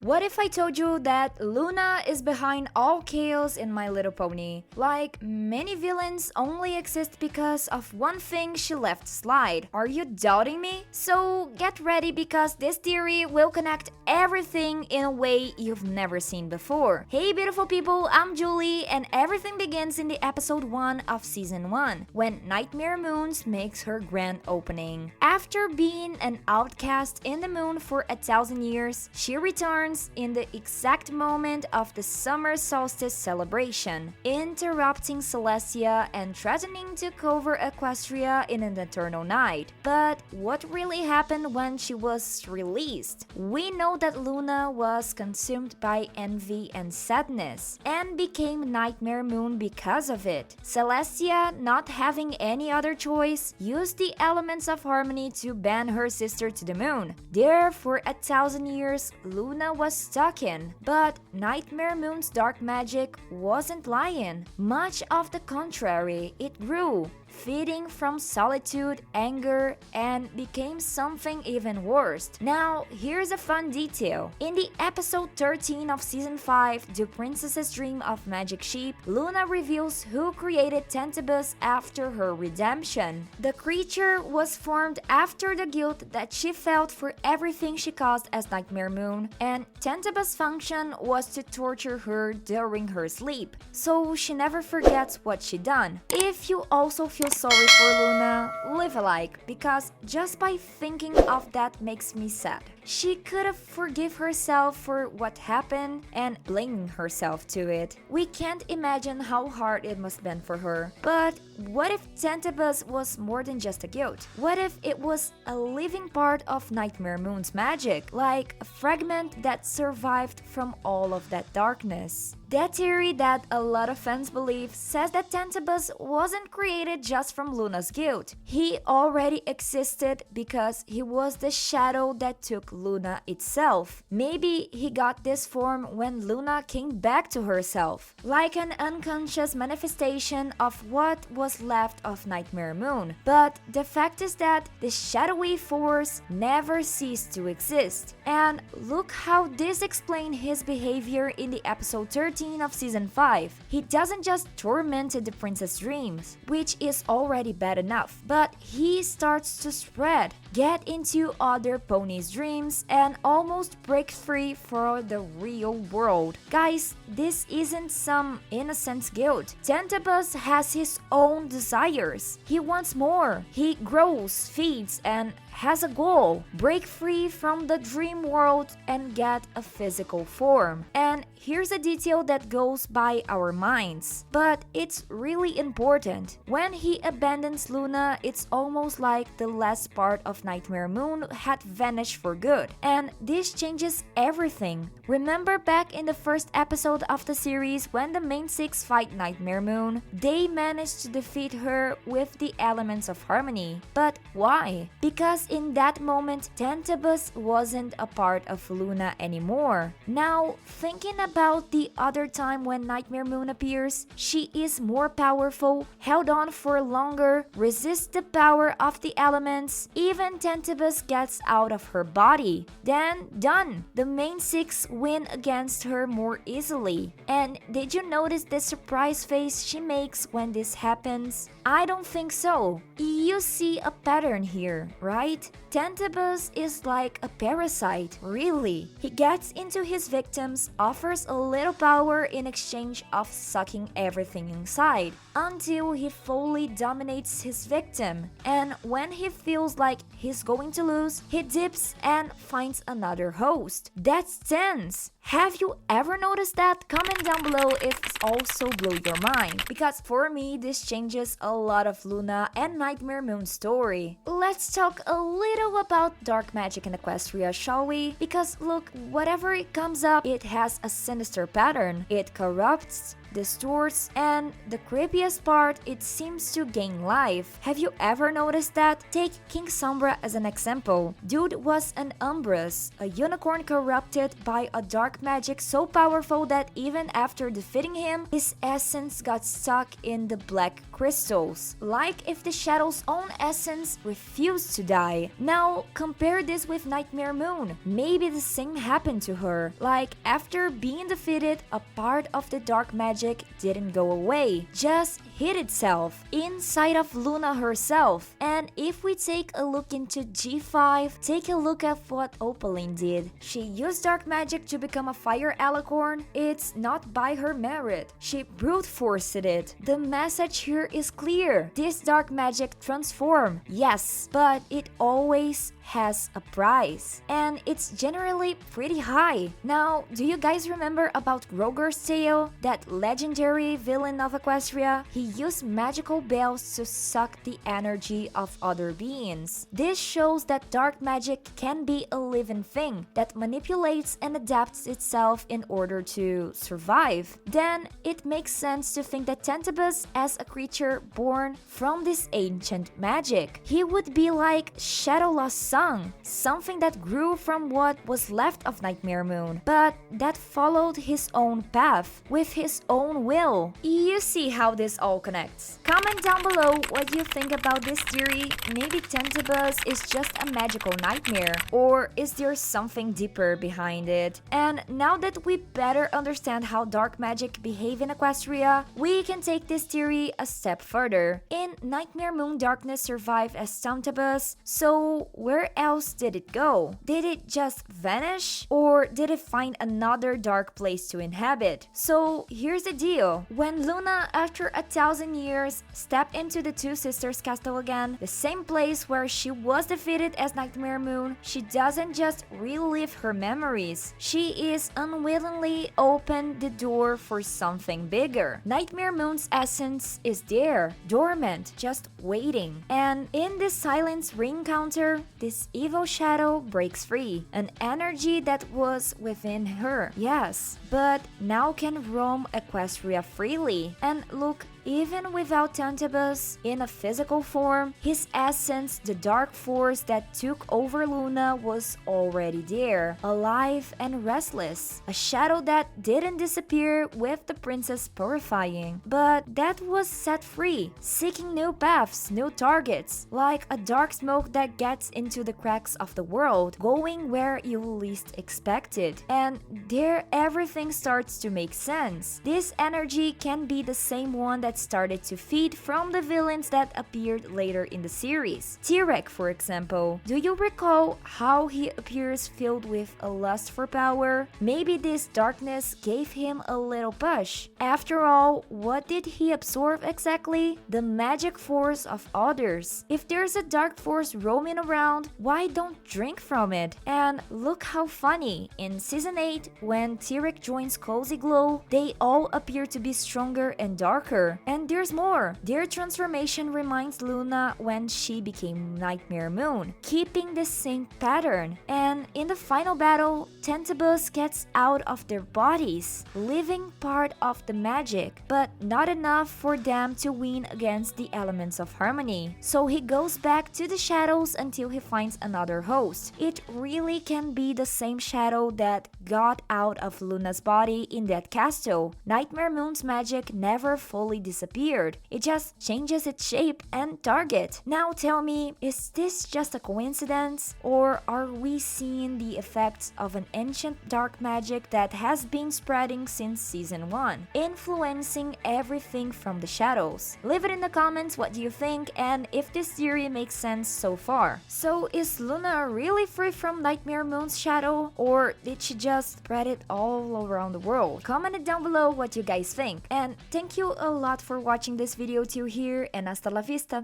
What if I told you that Luna is behind all chaos in My Little Pony? Like, many villains only exist because of one thing she left slide. Are you doubting me? So get ready because this theory will connect everything in a way you've never seen before. Hey beautiful people, I'm Julie and everything begins in the episode 1 of season 1 when Nightmare Moons makes her grand opening. After being an outcast in the moon for 1,000 years, she returns in the exact moment of the summer solstice celebration, interrupting Celestia and threatening to cover Equestria in an eternal night. But what really happened when she was released? We know that Luna was consumed by envy and sadness, and became Nightmare Moon because of it. Celestia, not having any other choice, used the elements of harmony to ban her sister to the moon. There, for 1,000 years, Luna was stuck in. But Nightmare Moon's dark magic wasn't lying. Much of the contrary, it grew, feeding from solitude, anger, and became something even worse. Now, here's a fun detail. In the episode 13 of season 5, The Princess's Dream of Magic Sheep, Luna reveals who created Tantabus after her redemption. The creature was formed after the guilt that she felt for everything she caused as Nightmare Moon, and Tantabus' function was to torture her during her sleep, so she never forgets what she done. If you also feel sorry for Luna, leave a like, because just by thinking of that makes me sad. She could have forgive herself for what happened and blaming herself to it. We can't imagine how hard it must have been for her. But what if Tantabus was more than just a guilt? What if it was a living part of Nightmare Moon's magic, like a fragment that survived from all of that darkness? That theory that a lot of fans believe says that Tantabus wasn't created just from Luna's guilt. He already existed because he was the shadow that took Luna itself. Maybe he got this form when Luna came back to herself, like an unconscious manifestation of what was left of Nightmare Moon. But the fact is that the shadowy force never ceased to exist. And look how this explains his behavior in the episode 13 of season 5. He doesn't just torment the princess' dreams, which is already bad enough, but he starts to spread, get into other ponies' dreams, and almost break free for the real world. Guys, this isn't some innocent guilt. Tantabus has his own desires. He wants more. He grows, feeds, and has a goal: break free from the dream world and get a physical form. And here's a detail that goes by our minds, but it's really important. When he abandons Luna, it's almost like the last part of Nightmare Moon had vanished for good, and this changes everything. Remember back in the first episode of the series when the main six fight Nightmare Moon? They managed to defeat her with the elements of harmony. But why? Because in that moment, Tantabus wasn't a part of Luna anymore. Now, thinking about the other time when Nightmare Moon appears, she is more powerful, held on for longer, resists the power of the elements, even Tantabus gets out of her body. Then, done! The main six win against her more easily. And did you notice the surprise face she makes when this happens? I don't think so. You see a pattern here, right? Tantabus is like a parasite, really. He gets into his victims, offers a little power in exchange of sucking everything inside, until he fully dominates his victim. And when he feels like he's going to lose, he dips and finds another host. That's tense. Have you ever noticed that? Comment down below if it's also blew your mind, because for me this changes a lot of Luna and Nightmare Moon's story. Let's talk a little about dark magic in Equestria, shall we? Because look, whatever it comes up, it has a sinister pattern. It corrupts, distorts, and the creepiest part, it seems to gain life. Have you ever noticed that? Take King Sombra as an example. Dude was an Umbrus, a unicorn corrupted by a dark magic so powerful that even after defeating him, his essence got stuck in the black crystals, like if the Shadow's own essence refused to die. Now compare this with Nightmare Moon. Maybe the same happened to her. Like after being defeated, a part of the dark magic didn't go away, just hid itself inside of Luna herself. And if we take a look into G5, take a look at what Opaline did. She used dark magic to become a fire alicorn. It's not by her merit. She brute forced it. The message here is clear. This dark magic transforms, yes, but it always has a price, and it's generally pretty high. Now, do you guys remember about Roger's Tale, that legendary villain of Equestria? He used magical bells to suck the energy of other beings. This shows that dark magic can be a living thing that manipulates and adapts itself in order to survive. Then it makes sense to think that Tantabus, as a creature born from this ancient magic, he would be like Shadow Lost Song, something that grew from what was left of Nightmare Moon, but that followed his own path with his own will. You see how this all connects. Comment down below what you think about this theory. Maybe Tantabus is just a magical nightmare, or is there something deeper behind it? And now that we better understand how dark magic behave in Equestria, we can take this theory a step further. In Nightmare Moon, darkness survived as Tantabus, so where else did it go? Did it just vanish? Or did it find another dark place to inhabit? So here's the deal. When Luna, after 1,000 years, stepped into the Two Sisters Castle again, the same place where she was defeated as Nightmare Moon, she doesn't just relive her memories. She is unwillingly opened the door for something bigger. Nightmare Moon's essence is there, dormant, just waiting. And in this silence re-encounter, this evil shadow breaks free. An energy that was within her, yes, but now can roam Equestria freely. And look, even without Tantabus in a physical form, his essence, the dark force that took over Luna, was already there, alive and restless. A shadow that didn't disappear with the princess purifying, but that was set free, seeking new paths, new targets, like a dark smoke that gets into the cracks of the world, going where you least expect it. And there everything starts to make sense. This energy can be the same one that started to feed from the villains that appeared later in the series. T-Rex, for example. Do you recall how he appears filled with a lust for power? Maybe this darkness gave him a little push. After all, what did he absorb exactly? The magic force of others. If there's a dark force roaming around, why don't drink from it? And look how funny. In Season 8, when T-Rex joins Cozy Glow, they all appear to be stronger and darker. And there's more. Their transformation reminds Luna when she became Nightmare Moon, keeping the same pattern. And in the final battle, Tantabus gets out of their bodies, leaving part of the magic, but not enough for them to win against the elements of harmony. So he goes back to the shadows until he finds another host. It really can be the same shadow that got out of Luna's body in that castle. Nightmare Moon's magic never fully disappeared. It just changes its shape and target. Now tell me, is this just a coincidence? Or are we seeing the effects of an ancient dark magic that has been spreading since Season 1, influencing everything from the shadows? Leave it in the comments what do you think and if this theory makes sense so far. So is Luna really free from Nightmare Moon's shadow? Or did she just spread it all around the world? Comment it down below what you guys think. And thank you a lot for watching this video till here, and hasta la vista!